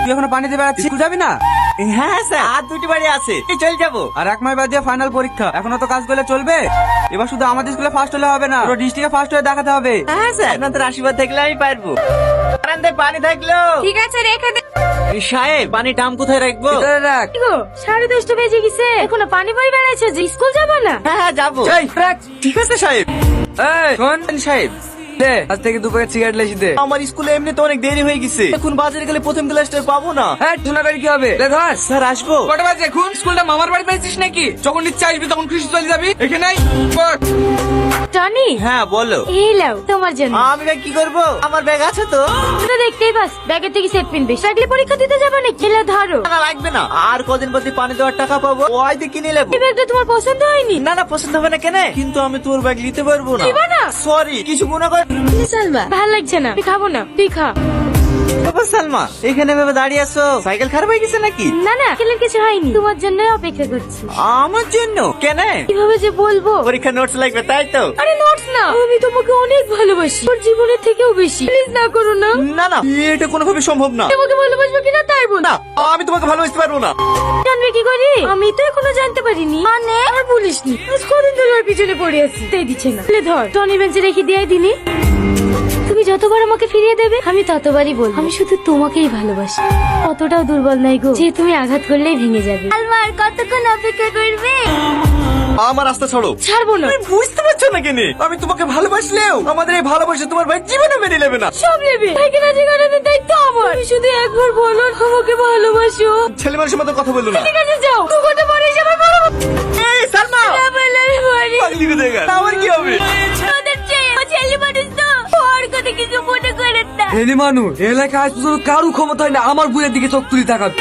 তুই এখনো পানি দিয়ে বেড়াচ্ছিস, স্কুল যাবি না? হ্যাঁ স্যার, আর 2টি বাড়ি আছে, চল যাবো। আর 1 মাস বাদ দিয়ে ফাইনাল পরীক্ষা, এখনো তো কাজ করলে চলবে। এবার শুধু আমাদের স্কুলে ফার্স্ট হলে হবে না, পুরো ডিস্ট্রিক্টে ফার্স্ট হয়ে দেখাতে হবে। হ্যাঁ স্যার, আপনাদের আশীর্বাদ থাকলে আমি পারবো। বারান্দায় পানি থাকলো। ঠিক আছে রেখে দে। সাহেব, পানির দাম কোথায় রাখবো? ভিতরে রাখ। কি গো 10:30 বেজে গেছে, এখনো পানি বই বেড়াইছে যে স্কুল যাবো না? হ্যাঁ হ্যাঁ যাবো। এই, রাখ। ঠিক আছে সাহেব। এই, শোন সাহেব, দে আজ থেকে 2 প্যাকেট সিগারেট লেসি দে। আমার স্কুলে এমনি তো অনেক দেরি হয়ে গেছে, এখন বাজারে গেলে প্রথম ক্লাসটা পাবো না। হ্যাঁ, সোনাগাড়ি কি হবে? দে ধর। স্যার আসবো। কটা বাজে এখন? স্কুলটা মামার বাড়ি পেয়েছিস নাকি? যখন ইচ্ছা আসবি তখন খুশি চলে যাবি, এখানে নাই। টনি, হ্যাঁ বলো। এই লাও তোমার জন্য। আমি ব্যাগ কি করবো? আমার ব্যাগ আছে তো। তুই তো দেখতেই পাস ব্যাগের থেকে সেট পিনবে, থাকলে পরীক্ষা দিতে যাবে না, খেলে ধরো। না লাগবে না, আর কদিন প্রতি পানি দেওয়ার টাকা পাবো, ওই দিয়ে কিনে নেবো। এই ব্যাগটা তোমার পছন্দ হয়নি? না না, পছন্দ হবে না কেন? কিন্তু আমি তোর ব্যাগ নিতে পারবো না। দিবা না? সরি, কিছু মনে কর। সালমা ভাল লাগছে না, তুই খাবো না, তুই খা। বাবা সালমা, এখানে ভেবে দাঁড়িয়ে আছো, সাইকেল খারাপ হয়ে গেছে নাকি? না না, খেলের কিছু হয়নি, তোমার জন্য অপেক্ষা করছি। আমার জন্য কেন? কিভাবে যে বলবো। পরীক্ষা নোটস লাগবে তাই তো? আরে নোটস না, আমি তোমাকে অনেক ভালোবাসি, তোর জীবনের থেকেও বেশি, প্লিজ না করো না। না না, এটা কোনোভাবে সম্ভব না। তোমাকে ভালোবাসবো কিনা তাই বল। না, আমি তোমাকে ভালোবাসতে পারবো না। জানবে কি করি? আমি তো এখনো জানতে পারিনি। মানে আর বলিসনি, আজ কদিন ধরে ওর পিছনে পড়ে আছি, তাই দিচ্ছে না। লে ধর, টনি বেঞ্চে রেখে দিয়ে দিনি। তুমি যতবার আমাকে ফিরিয়ে দেবে আমি ততবারই বলবো আমি শুধু তোমাকেই ভালোবাসি। অতটাও দুর্বল নাই গো যে তুমি আঘাত করলেই ভেঙে যাবে। আলমার কতক্ষণ অপেক্ষা করবে? আমার রাস্তা ছাড়ো। ছাড়বো না। তুমি বুঝতে পারছো না কেন? আমি তোমাকে ভালোবাসলেও আমাদের এই ভালোবাসা তোমার ভাই জীবনে মেনে নেবে না। সব নেবে, ভাইকে রাজি করানোর দায়িত্ব আমার। তুমি শুধু একবার বলো আমাকে ভালোবাসো। ছেলে মানুষের মতো কথা বললো না। ঠিক আছে যাও, দু ঘন্টা পরে এসে আবার বলো। এই সালমা, পাগলি কোথায় গেল? আমার কি হবে? তোদের চেয়ে ও ছেলে মানুষ তো, ওর কথা কিছু মনে করেন না। এলি মানুষ এলাকায় আজ পর্যন্ত কারো ক্ষমতা হয় না আমার বুড়ের দিকে চোখ তুলি তাকাবে।